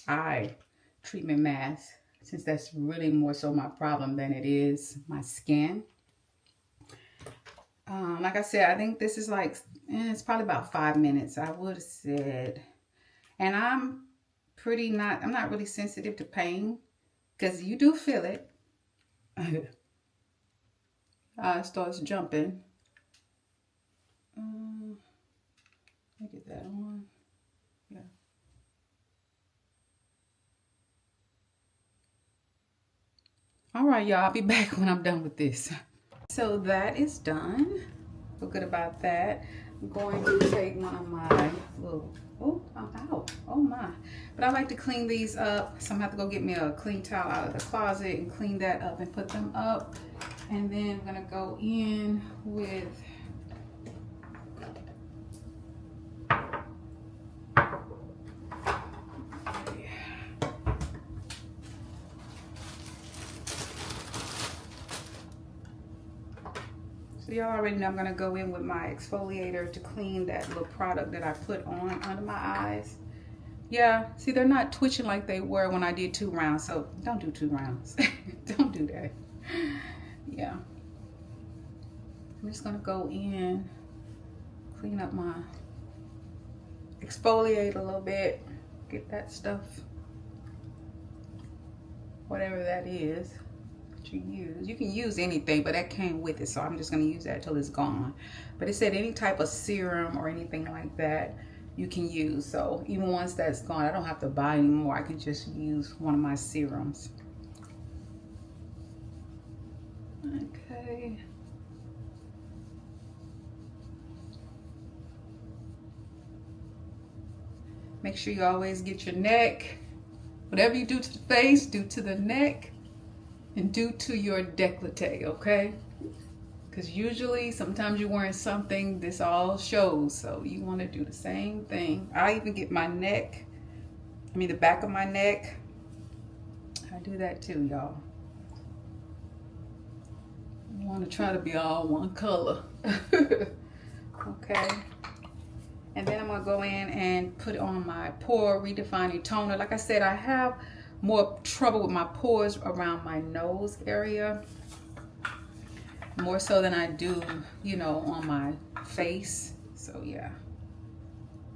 eye treatment mask, since that's really more so my problem than it is my skin. Like I said, I think this is like, it's probably about 5 minutes, I would have said. And I'm not really sensitive to pain, because you do feel it. It starts jumping. Let me get that on. Yeah. All right, y'all. I'll be back when I'm done with this. So that is done. Feel good about that. I'm going to take one of my little, oh, I'm out. Oh my. But I like to clean these up. So I'm going to have to go get me a clean towel out of the closet and clean that up and put them up. And then I'm going to go in with y'all already know I'm going to go in with my exfoliator to clean that little product that I put on under my eyes. Yeah, see, they're not twitching like they were when I did 2 rounds, so don't do 2 rounds. Don't do that. Yeah. I'm just going to go in, clean up my, exfoliate a little bit, get that stuff, whatever that is. You use. You can use anything, but that came with it, so I'm just going to use that till it's gone. But it said any type of serum or anything like that you can use. So even once that's gone, I don't have to buy anymore. I can just use one of my serums. Okay. Make sure you always get your neck. Whatever you do to the face, do to the neck. And do to your décolleté, okay? Because usually, sometimes you're wearing something, this all shows. So you want to do the same thing. I even get my neck, the back of my neck. I do that too, y'all. You want to try to be all one color. Okay. And then I'm going to go in and put on my pore redefining toner. Like I said, I have more trouble with my pores around my nose area, more so than I do, you know, on my face. So yeah,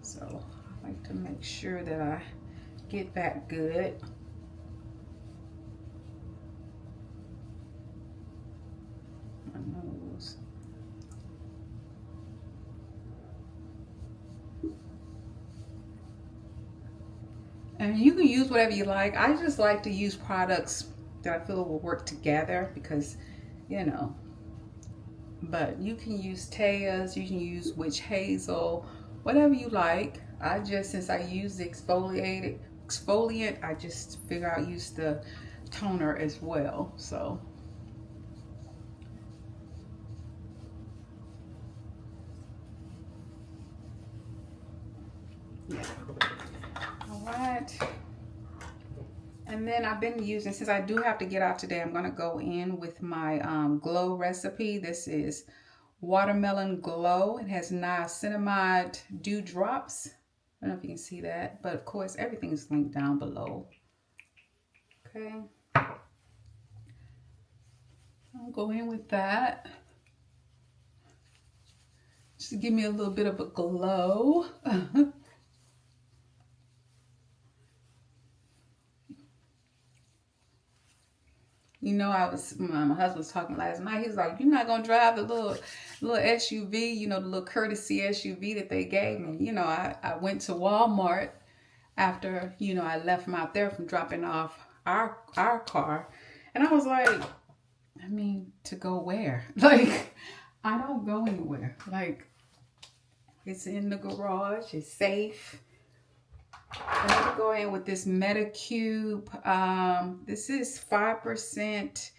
so I like to make sure that I get that good. My nose. And you can use whatever you like. I just like to use products that I feel will work together because, you know, but you can use Taya's, you can use witch hazel, whatever you like. I just, since I use the exfoliant, I just figure out use the toner as well. So yeah. All right. And then I've been using, since I do have to get out today, I'm going to go in with my glow recipe. This is Watermelon Glow. It has niacinamide dew drops. I don't know if you can see that, but of course everything is linked down below. Okay. I'll go in with that. Just to give me a little bit of a glow. You know, my husband was talking last night. He was like, "You're not gonna drive the little SUV, you know, the little courtesy SUV that they gave me." You know, I went to Walmart after, you know, I left from out there from dropping off our car, and I was like, I mean, to go where? Like, I don't go anywhere. Like, it's in the garage. It's safe. I'm gonna go in with this Metacube. This is 5%.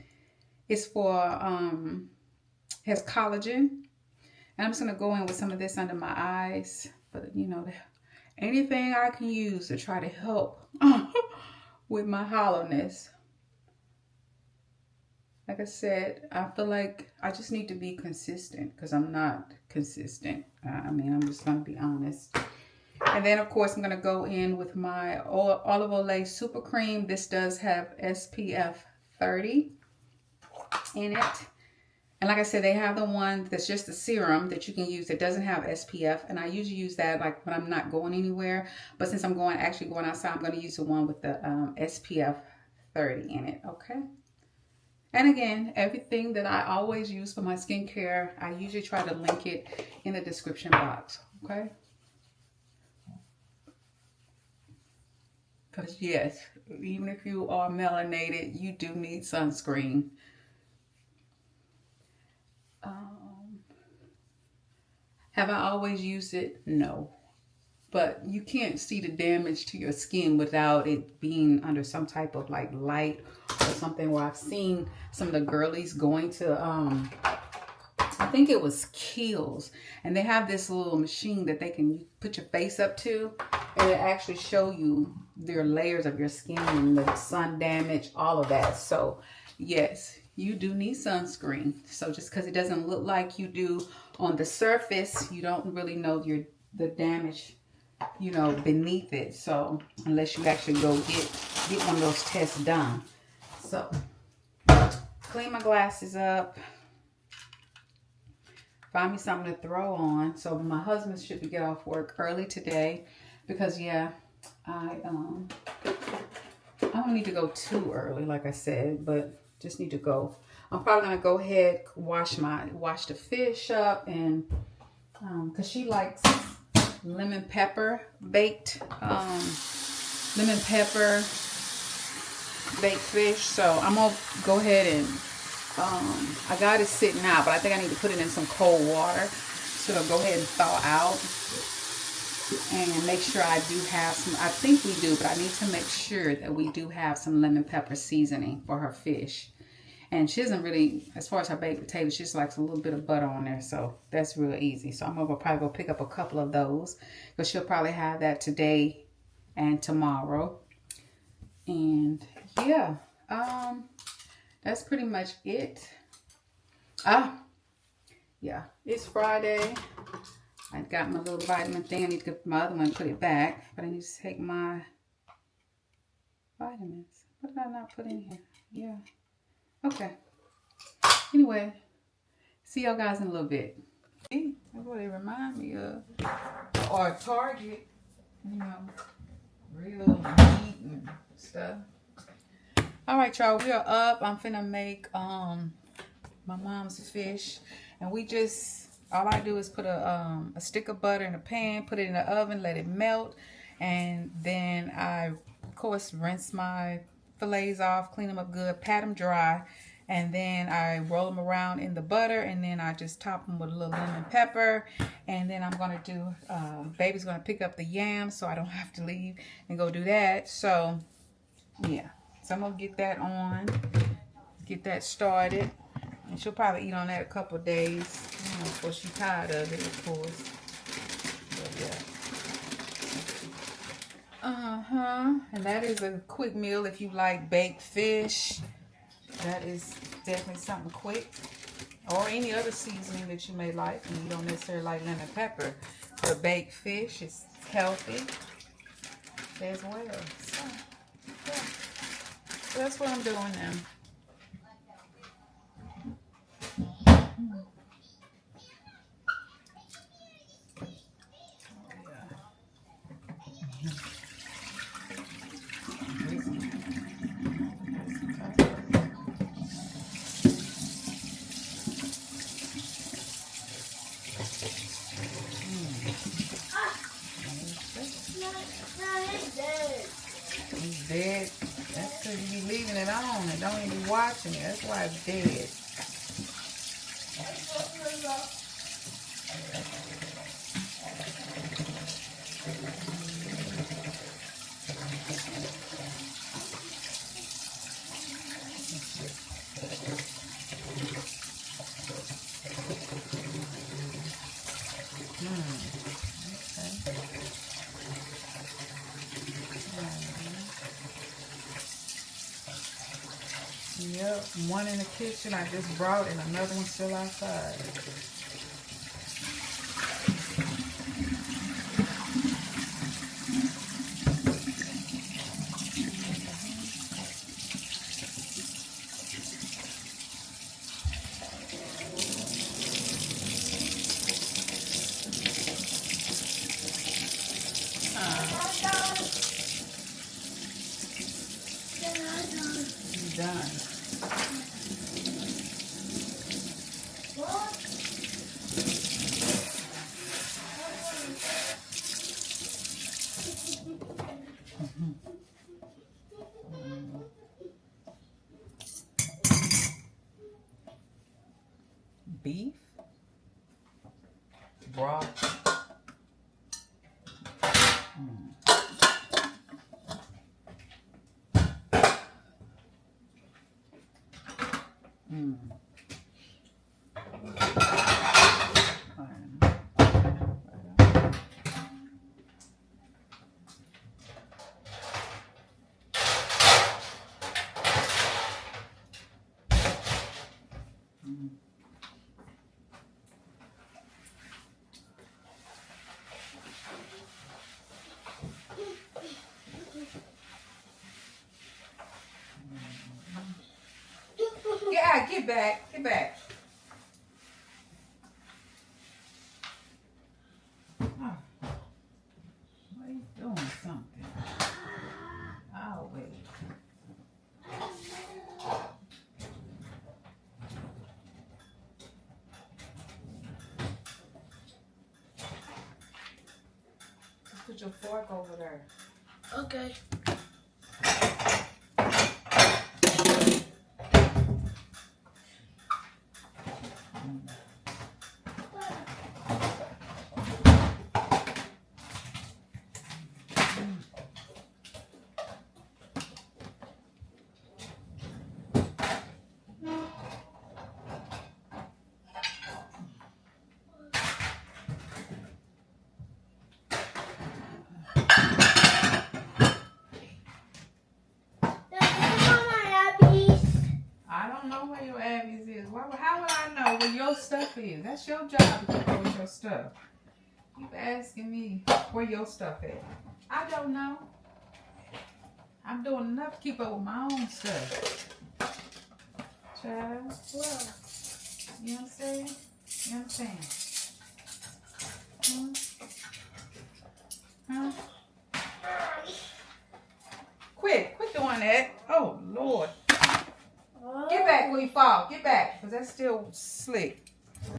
It's for has collagen, and I'm just gonna go in with some of this under my eyes. But you know, anything I can use to try to help with my hollowness. Like I said, I feel like I just need to be consistent because I'm not consistent. I mean, I'm just gonna be honest. And then, of course, I'm going to go in with my Olive Olay Super Cream. This does have SPF 30 in it. And like I said, they have the one that's just the serum that you can use that doesn't have SPF. And I usually use that like when I'm not going anywhere. But since I'm actually going outside, I'm going to use the one with the SPF 30 in it. Okay. And again, everything that I always use for my skincare, I usually try to link it in the description box. Okay. Because yes, even if you are melanated, you do need sunscreen. Have I always used it? No. But you can't see the damage to your skin without it being under some type of like light or something, where I've seen some of the girlies going to, I think it was Kiehl's, and they have this little machine that they can put your face up to, and it actually show you their layers of your skin and the sun damage, all of that. So yes, you do need sunscreen. So just because it doesn't look like you do on the surface, you don't really know the damage, you know, beneath it. So unless you actually go get one of those tests done. So clean my glasses up. Find me something to throw on. So my husband should get off work early today because yeah, I don't need to go too early, like I said, but just need to go. I'm probably gonna go ahead, wash the fish up, and cause she likes lemon pepper baked fish. So I'm gonna go ahead and I got it sitting out, but I think I need to put it in some cold water so it'll go ahead and thaw out. And make sure I do have some, I think we do, but I need to make sure that we do have some lemon pepper seasoning for her fish. And she doesn't really, as far as her baked potatoes, she just likes a little bit of butter on there. So that's real easy. So I'm going to probably go pick up a couple of those, because she'll probably have that today and tomorrow. And yeah, that's pretty much it. Yeah, it's Friday. I got my little vitamin thing. I need to get my other one and put it back. But I need to take my Vitamins. What did I not put in here? Yeah. Okay. Anyway, see y'all guys in a little bit. See, that's what they remind me of. Or Target, you know, real meat and stuff. All right, y'all, we are up. I'm finna make my mom's fish, and we just, all I do is put a stick of butter in a pan, put it in the oven, let it melt, and then I, of course, rinse my fillets off, clean them up good, pat them dry, and then I roll them around in the butter, and then I just top them with a little lemon pepper, and then I'm gonna do, baby's gonna pick up the yams so I don't have to leave and go do that. So yeah, so I'm gonna get that on, get that started, and she'll probably eat on that a couple of days, you know, before she's tired of it, of course. But yeah. And that is a quick meal if you like baked fish. That is definitely something quick. Or any other seasoning that you may like, and you don't necessarily like lemon pepper. But baked fish is healthy as well. So, yeah. So that's what I'm doing now. He's dead. That's because you be leaving it on and don't even be watching it. That's why it's dead. Yep, one in the kitchen I just brought and another one still outside. Done. Beef, broth. Yeah, get back, get back. Oh, why are you doing something? Oh, wait. Put your fork over there. Okay. Where your Abby's is. How would I know where your stuff is? That's your job to know where your stuff. Keep asking me where your stuff is. I don't know. I'm doing enough to keep up with my own stuff. Child, well, you understand? You understand? Huh? Quit doing that. Oh, Lord. Get back when you fall. Get back, because that's still slick.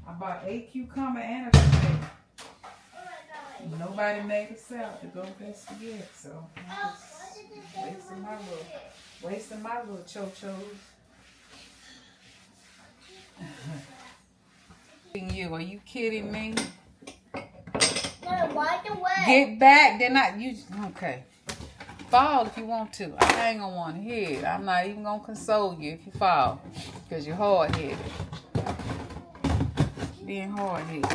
I bought a cucumber and a tomato. Nobody made a salad to go with that spaghetti, so I'm just wasting my little chochos. You, are you kidding me? Get back. They're not you. Okay. Fall if you want to. I ain't gonna want to hear it. I'm not even gonna console you if you fall, because you're hard headed. Being hard headed.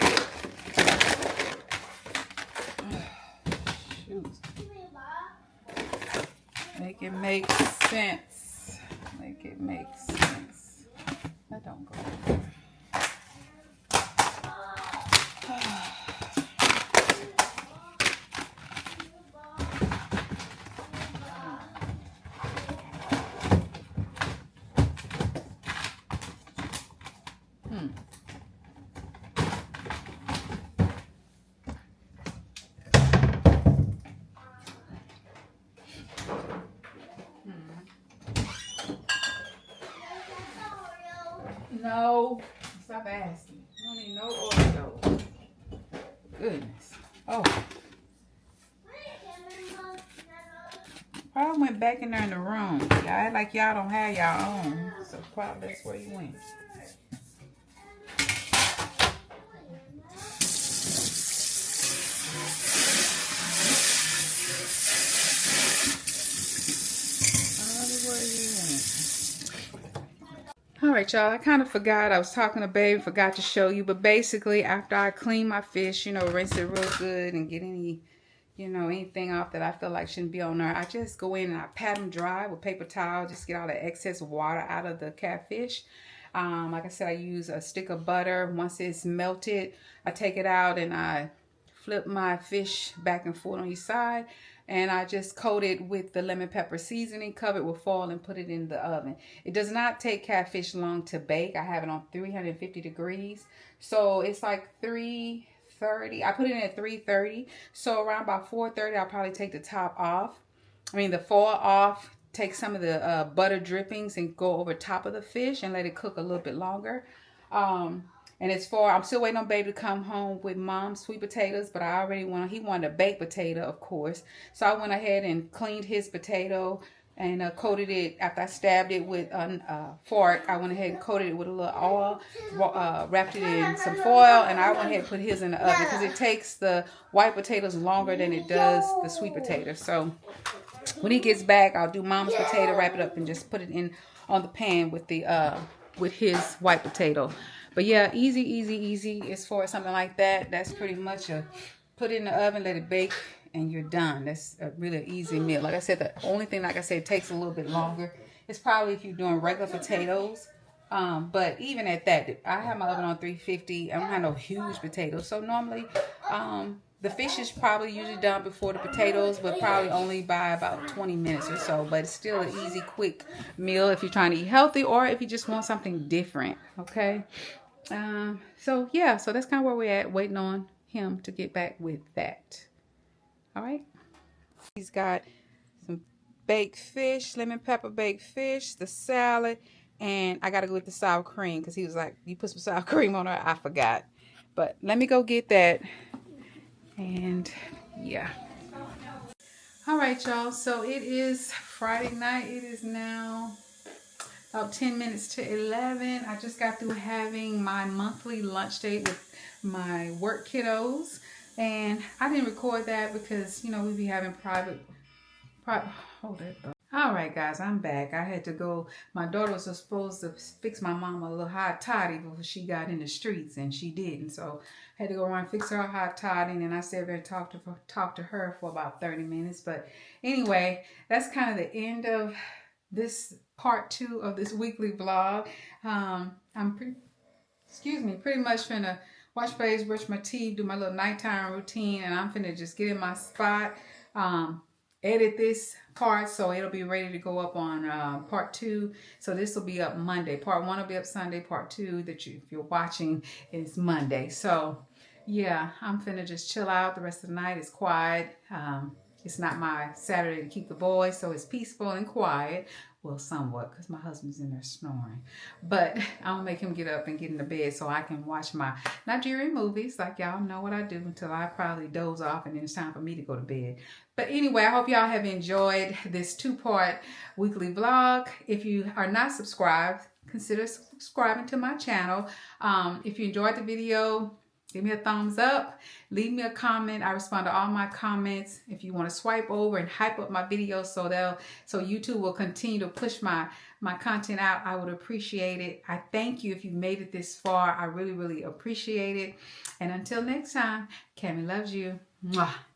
Shoot. Make it make sense. Make it make sense. That don't go. No, stop asking. You don't need no Oreos. Goodness. Oh. Probably went back in there in the room. Y'all act like y'all don't have y'all own. So probably that's where you went. All right, y'all, I kind of forgot. I was talking to babe, forgot to show you. But basically, after I clean my fish, you know, rinse it real good and get any, you know, anything off that I feel like shouldn't be on there, I just go in and I pat them dry with paper towel, just get all the excess water out of the catfish. Like I said, I use a stick of butter. Once it's melted, I take it out and I flip my fish back and forth on each side. And I just coat it with the lemon pepper seasoning, cover it with foil, and put it in the oven. It does not take catfish long to bake. I have it on 350 degrees. So it's like 3:30. I put it in at 3:30. So around about 4:30, I'll probably take the top off. The foil off. Take some of the butter drippings and go over top of the fish and let it cook a little bit longer. And I'm still waiting on baby to come home with mom's sweet potatoes, but I already he wanted a baked potato, of course. So I went ahead and cleaned his potato and coated it. After I stabbed it with a fork, I went ahead and coated it with a little oil, wrapped it in some foil, and I went ahead and put his in the oven because it takes the white potatoes longer than it does the sweet potatoes. So when he gets back, I'll do mom's potato, wrap it up, and just put it in on the pan with his white potato. But yeah, easy as far as something like that. That's pretty much put it in the oven, let it bake, and you're done. That's a really easy meal. Like I said, the only thing, like I said, takes a little bit longer. It's probably if you're doing regular potatoes. But even at that, I have my oven on 350. I don't have no huge potatoes. So normally, the fish is probably usually done before the potatoes, but probably only by about 20 minutes or so. But it's still an easy, quick meal if you're trying to eat healthy or if you just want something different, okay? So yeah, so that's kind of where we're at, waiting on him to get back with that. All right. He's got some baked fish, lemon pepper baked fish, the salad, and I got to go with the sour cream because he was like, you put some sour cream on her. I forgot. But let me go get that. And yeah. All right, y'all. So it is Friday night. It is now about 10 minutes to 11. I just got through having my monthly lunch date with my work kiddos. And I didn't record that because, you know, we be having private hold that up. All right, guys, I'm back. I had to go. My daughter was supposed to fix my mama a little hot toddy before she got in the streets, and she didn't. So I had to go around and fix her a hot toddy, and then I sat there and talk to her for about 30 minutes. But anyway, that's kind of the end of this part 2 of this weekly vlog. I'm pretty much finna wash face, brush my teeth, do my little nighttime routine, and I'm finna just get in my spot. edit this part, so it'll be ready to go up on part 2. So this will be up Monday. Part 1 will be up Sunday. Part 2 that if you're watching is Monday. So yeah, I'm finna just chill out the rest of the night. It's quiet. It's not my Saturday to keep the boys, so it's peaceful and quiet. Well, somewhat, because my husband's in there snoring. But I'm gonna make him get up and get into bed so I can watch my Nigerian movies. Like y'all know what I do until I probably doze off and then it's time for me to go to bed. But anyway, I hope y'all have enjoyed this 2-part weekly vlog. If you are not subscribed, consider subscribing to my channel. If you enjoyed the video, give me a thumbs up. Leave me a comment. I respond to all my comments. If you want to swipe over and hype up my videos so YouTube will continue to push my content out, I would appreciate it. I thank you if you made it this far. I really, really appreciate it. And until next time, Kammy loves you. Mwah.